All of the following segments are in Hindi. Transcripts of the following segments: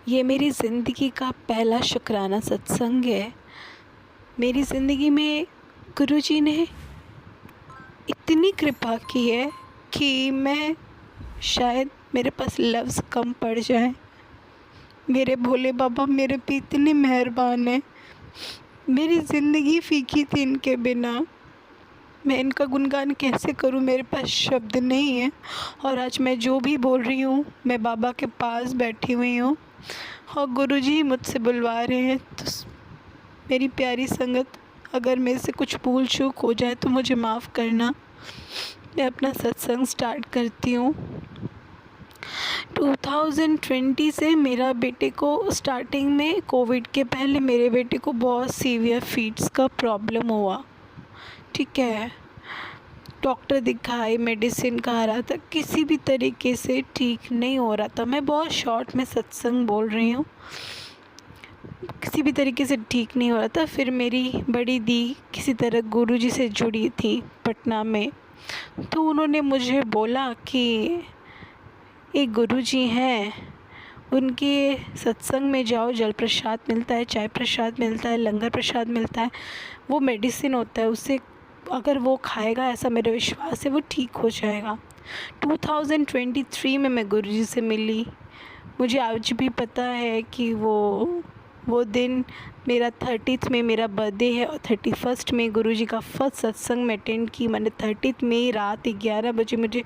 ये मेरी ज़िंदगी का पहला शुक्राना सत्संग है। मेरी ज़िंदगी में गुरुजी ने इतनी कृपा की है कि मैं शायद मेरे पास लफ्ज़ कम पड़ जाए। मेरे भोले बाबा मेरे पे इतने मेहरबान हैं। मेरी ज़िंदगी फ़ीकी थी इनके बिना। मैं इनका गुणगान कैसे करूं, मेरे पास शब्द नहीं है। और आज मैं जो भी बोल रही हूँ, मैं बाबा के पास बैठी हुई हूँ और गुरुजी मुझसे बुलवा रहे हैं। तो मेरी प्यारी संगत, अगर मेरे से कुछ भूल चूक हो जाए तो मुझे माफ़ करना। मैं अपना सत्संग स्टार्ट करती हूँ। 2020 से मेरा बेटे को स्टार्टिंग में, कोविड के पहले मेरे बेटे को बहुत सीवियर फीट्स का प्रॉब्लम हुआ। ठीक है, डॉक्टर दिखाए, मेडिसिन खा रहा था, किसी भी तरीके से ठीक नहीं हो रहा था। मैं बहुत शॉर्ट में सत्संग बोल रही हूँ, किसी भी तरीके से ठीक नहीं हो रहा था। फिर मेरी बड़ी दी किसी तरह गुरुजी से जुड़ी थी पटना में, तो उन्होंने मुझे बोला कि एक गुरुजी हैं, उनके सत्संग में जाओ, जल प्रसाद मिलता है, चाय प्रसाद मिलता है, लंगर प्रसाद मिलता है, वो मेडिसिन होता है, उससे अगर वो खाएगा, ऐसा मेरा विश्वास है, वो ठीक हो जाएगा। 2023 में मैं गुरुजी से मिली। मुझे आज भी पता है कि वो दिन मेरा 30th में मेरा बर्थडे है और 31st में गुरुजी का फर्स्ट सत्संग में अटेंड की मैंने। 30th में रात 11 बजे मुझे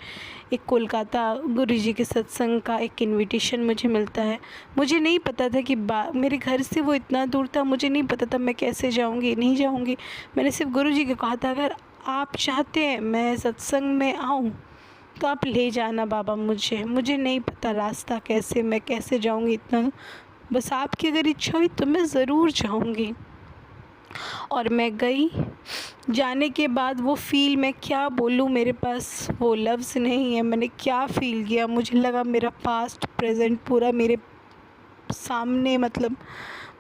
एक कोलकाता गुरुजी के सत्संग का एक इनविटेशन मुझे मिलता है। मुझे नहीं पता था कि मेरे घर से वो इतना दूर था, मुझे नहीं पता था मैं कैसे जाऊंगी, नहीं जाऊंगी। मैंने सिर्फ गुरुजी को कहा था, अगर आप चाहते हैं मैं सत्संग में आऊँ तो आप ले जाना बाबा मुझे नहीं पता रास्ता कैसे, मैं कैसे जाऊंगी, इतना बस आपकी अगर इच्छा हुई तो मैं ज़रूर जाऊंगी। और मैं गई। जाने के बाद वो फ़ील, मैं क्या बोलूँ, मेरे पास वो लफ्ज़ नहीं है। मैंने क्या फ़ील किया, मुझे लगा मेरा पास्ट प्रेजेंट पूरा मेरे सामने, मतलब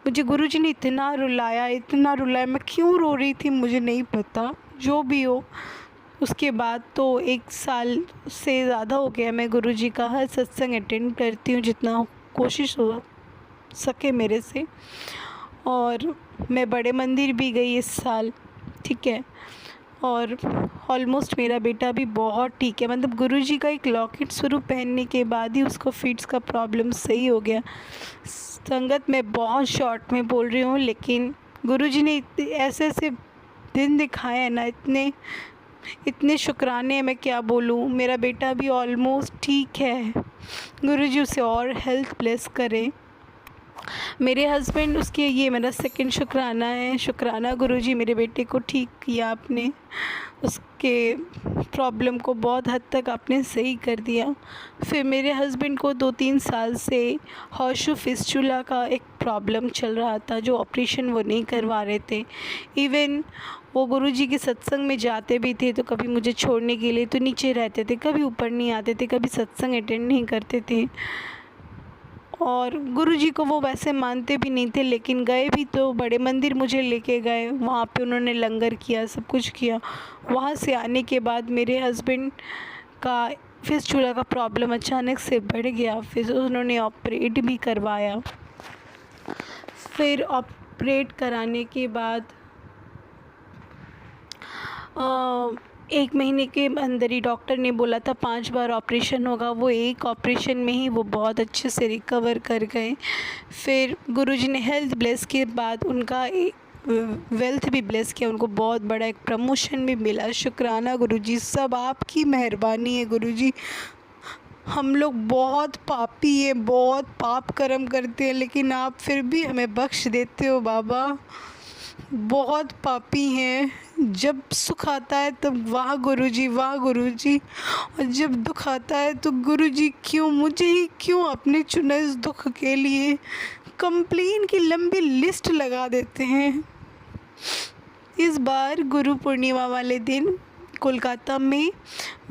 मुझे गुरुजी ने इतना रुलाया, इतना रुलाया। मैं क्यों रो रही थी मुझे नहीं पता, जो भी हो। उसके बाद तो 1 साल से ज़्यादा हो गया मैं गुरुजी का हर सत्संग अटेंड करती हूँ, जितना कोशिश हो सके मेरे से। और मैं बड़े मंदिर भी गई इस साल, ठीक है। और ऑलमोस्ट मेरा बेटा भी बहुत ठीक है, मतलब गुरुजी का एक लॉकेट स्वरूप पहनने के बाद ही उसको फिट्स का प्रॉब्लम सही हो गया। संगत मैं बहुत शॉर्ट में बोल रही हूँ, लेकिन गुरुजी ने ऐसे ऐसे दिन दिखाए हैं ना, इतने इतने शुक्राने हैं, मैं क्या बोलूँ। मेरा बेटा भी ऑलमोस्ट ठीक है, गुरुजी उसे और हेल्थ ब्लेस करें। मेरे हस्बैंड, उसके ये मेरा सेकंड शुक्राना है। शुक्राना गुरुजी, मेरे बेटे को ठीक किया आपने, उसके प्रॉब्लम को बहुत हद तक आपने सही कर दिया। फिर मेरे हस्बैंड को 2-3 साल से हॉर्शू फिस्चुला का एक प्रॉब्लम चल रहा था, जो ऑपरेशन वो नहीं करवा रहे थे। इवन वो गुरुजी के सत्संग में जाते भी थे तो कभी मुझे छोड़ने के लिए तो नीचे रहते थे, कभी ऊपर नहीं आते थे, कभी सत्संग अटेंड नहीं करते थे। और गुरुजी को वो वैसे मानते भी नहीं थे, लेकिन गए भी तो बड़े मंदिर मुझे लेके गए, वहाँ पे उन्होंने लंगर किया, सब कुछ किया। वहाँ से आने के बाद मेरे हस्बैंड का फिस्चुला का प्रॉब्लम अचानक से बढ़ गया। फिर उन्होंने ऑपरेट भी करवाया। फिर ऑपरेट कराने के बाद 1 महीने के अंदर ही डॉक्टर ने बोला था 5 बार ऑपरेशन होगा। वो एक ऑपरेशन में ही वो बहुत अच्छे से रिकवर कर गए। फिर गुरुजी ने हेल्थ ब्लेस के बाद उनका वेल्थ भी ब्लेस किया, उनको बहुत बड़ा एक प्रमोशन भी मिला। शुक्राना गुरुजी, सब आपकी मेहरबानी है गुरुजी। हम लोग बहुत पापी हैं, बहुत पाप कर्म करते हैं, लेकिन आप फिर भी हमें बख्श देते हो बाबा। बहुत पापी हैं, जब सुख आता है तब वाह गुरुजी, वाह गुरुजी, और जब दुख आता है तो गुरुजी क्यों, मुझे ही क्यों आपने चुना इस दुख के लिए। कंप्लेन की लंबी लिस्ट लगा देते हैं। इस बार गुरु पूर्णिमा वाले दिन कोलकाता में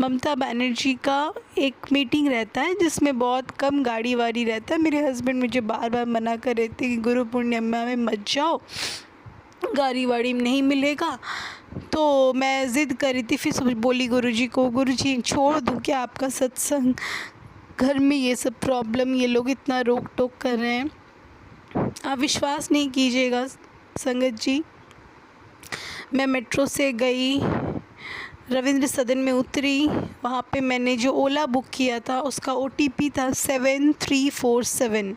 ममता बनर्जी का एक मीटिंग रहता है, जिसमें बहुत कम गाड़ी वाड़ी रहता है। मेरे हस्बैंड मुझे बार बार मना कर रहे थे कि गुरु पूर्णिमा में मत जाओ, गाड़ी वाड़ी नहीं मिलेगा। तो मैं ज़िद कर रही थी, फिर बोली गुरुजी को, गुरुजी छोड़ दूँ क्या आपका सत्संग। घर में ये सब प्रॉब्लम, ये लोग इतना रोक टोक कर रहे हैं। आप विश्वास नहीं कीजिएगा संगत जी, मैं मेट्रो से गई, रविंद्र सदन में उतरी, वहाँ पे मैंने जो ओला बुक किया था उसका OTP था 7347,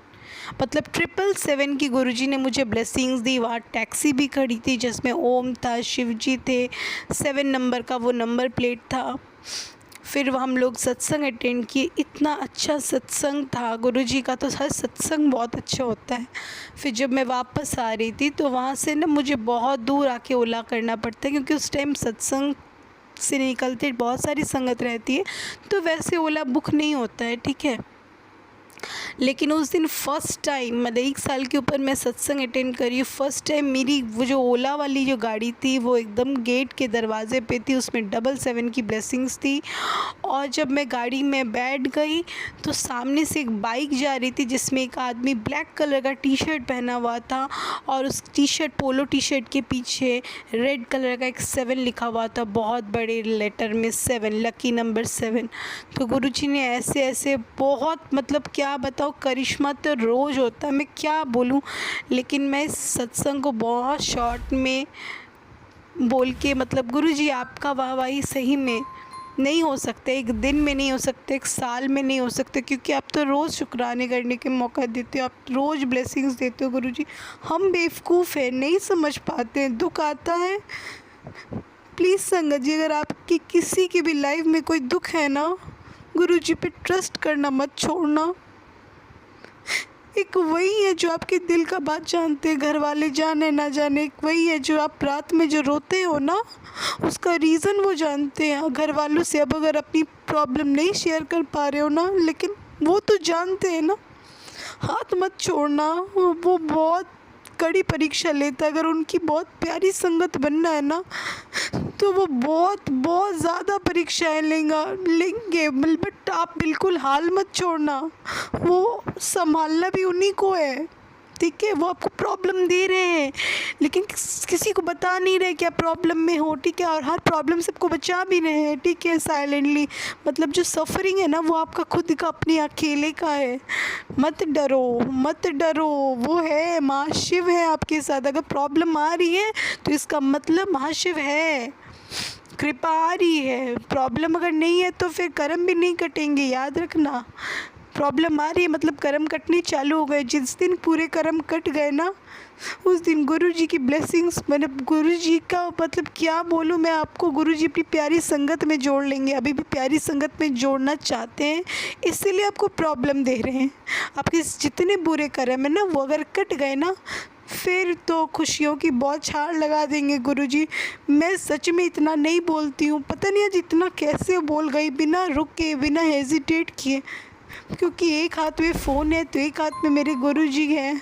मतलब 777 की गुरुजी ने मुझे ब्लेसिंग्स दी। वहाँ टैक्सी भी खड़ी थी जिसमें ओम था, शिवजी थे, 7 नंबर का वो नंबर प्लेट था। फिर हम लोग सत्संग अटेंड किए, इतना अच्छा सत्संग था गुरुजी का, तो हर सत्संग बहुत अच्छा होता है। फिर जब मैं वापस आ रही थी तो वहाँ से ना मुझे बहुत दूर आके ओला करना पड़ता है, क्योंकि उस टाइम सत्संग से निकलते बहुत सारी संगत रहती है, तो वैसे ओला बुक नहीं होता है, ठीक है। लेकिन उस दिन फ़र्स्ट टाइम, मतलब 1 साल के ऊपर मैं सत्संग अटेंड करी, फ़र्स्ट टाइम मेरी वो जो ओला वाली जो गाड़ी थी वो एकदम गेट के दरवाज़े पे थी, उसमें 777 की ब्लेसिंग्स थी। और जब मैं गाड़ी में बैठ गई तो सामने से एक बाइक जा रही थी जिसमें एक आदमी ब्लैक कलर का टी-शर्ट पहना हुआ था, और उस टी-शर्ट, पोलो टी-शर्ट के पीछे रेड कलर का एक 7 लिखा हुआ था, बहुत बड़े लेटर में 7, लकी नंबर 7। तो गुरुजी ने ऐसे ऐसे बहुत, मतलब क्या बताओ, करिश्मा तो रोज़ होता है, मैं क्या बोलूँ। लेकिन मैं इस सत्संग को बहुत शॉर्ट में बोल के, मतलब गुरुजी आपका वाहवाही सही में नहीं हो सकते, एक दिन में नहीं हो सकते, एक साल में नहीं हो सकते, क्योंकि आप तो रोज़ शुक्राने करने के मौका देते हो, आप रोज़ ब्लेसिंग्स देते हो गुरुजी। हम बेवकूफ़ हैं, नहीं समझ पाते हैं, दुख आता है। प्लीज़ संगत जी, अगर आपकी किसी की भी लाइफ में कोई दुख है ना, गुरुजी पे ट्रस्ट करना मत छोड़ना। एक वही है जो आपके दिल का बात जानते हैं, घर वाले जाने ना जाने, एक वही है जो आप रात में जो रोते हो ना, उसका रीज़न वो जानते हैं। घर वालों से अब अगर अपनी प्रॉब्लम नहीं शेयर कर पा रहे हो ना, लेकिन वो तो जानते हैं ना। हाथ मत छोड़ना, वो बहुत कड़ी परीक्षा लेता है। अगर उनकी बहुत प्यारी संगत बनना है ना, तो वो बहुत बहुत ज़्यादा परीक्षाएं लेंगे, बट आप बिल्कुल हाल मत छोड़ना। वो संभालना भी उन्हीं को है, ठीक है। वो आपको प्रॉब्लम दे रहे हैं, लेकिन किसी को बता नहीं रहे क्या प्रॉब्लम में हो, ठीक है। और हर प्रॉब्लम से आपको बचा भी रहे हैं, ठीक है, साइलेंटली। मतलब जो सफरिंग है ना, वो आपका खुद का, अपने अकेले का है। मत डरो, मत डरो, वो है, महाशिव है आपके साथ। अगर प्रॉब्लम आ रही है तो इसका मतलब महाशिव है, कृपा आ रही है। प्रॉब्लम अगर नहीं है तो फिर कर्म भी नहीं कटेंगे, याद रखना। प्रॉब्लम आ रही है मतलब कर्म कटने चालू हो गए। जिस दिन पूरे कर्म कट गए ना, उस दिन गुरुजी की ब्लेसिंग्स, मतलब गुरुजी का, मतलब क्या बोलूँ मैं आपको, गुरुजी अपनी प्यारी संगत में जोड़ लेंगे। अभी भी प्यारी संगत में जोड़ना चाहते हैं, इसीलिए आपको प्रॉब्लम दे रहे हैं। आपके जितने बुरे कर्म है ना, वो अगर कट गए ना, फिर तो खुशियों की बौछार लगा देंगे गुरुजी। मैं सच में इतना नहीं बोलती हूँ, पता नहीं आज इतना कैसे बोल गई, बिना रुके, बिना हेजिटेट किए। क्योंकि एक हाथ में फ़ोन है तो एक हाथ में मेरे गुरुजी हैं।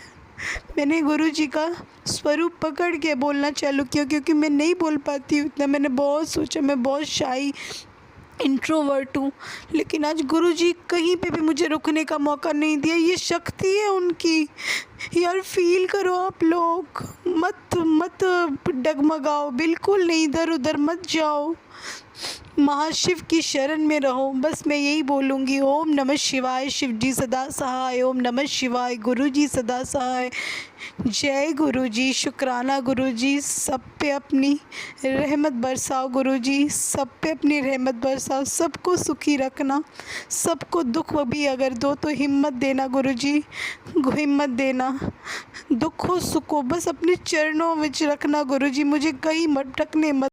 मैंने गुरुजी का स्वरूप पकड़ के बोलना चालू किया, क्योंकि मैं नहीं बोल पाती हूँ इतना। मैंने बहुत सोचा, मैं बहुत शाई इंट्रोवर्ट हूँ, लेकिन आज गुरुजी कहीं पे भी मुझे रुकने का मौका नहीं दिया। ये शक्ति है उनकी, यार फील करो आप लोग। मत डगमगाओ, बिल्कुल नहीं, इधर उधर मत जाओ, महाशिव की शरण में रहो। बस मैं यही बोलूँगी, ओम नमः शिवाय, शिव जी सदा सहाय। ओम नमः शिवाय, गुरु जी सदा सहाय। जय गुरु जी, शुक्राना गुरु जी, सब पे अपनी रहमत बरसाओ गुरु जी, सब पे अपनी रहमत बरसाओ। सबको सुखी रखना, सबको दुख भी अगर दो तो हिम्मत देना गुरु जी, हिम्मत देना। दुख हो सुख हो, बस अपने चरणों में रखना गुरु जी, मुझे कहीं मत रखने मत।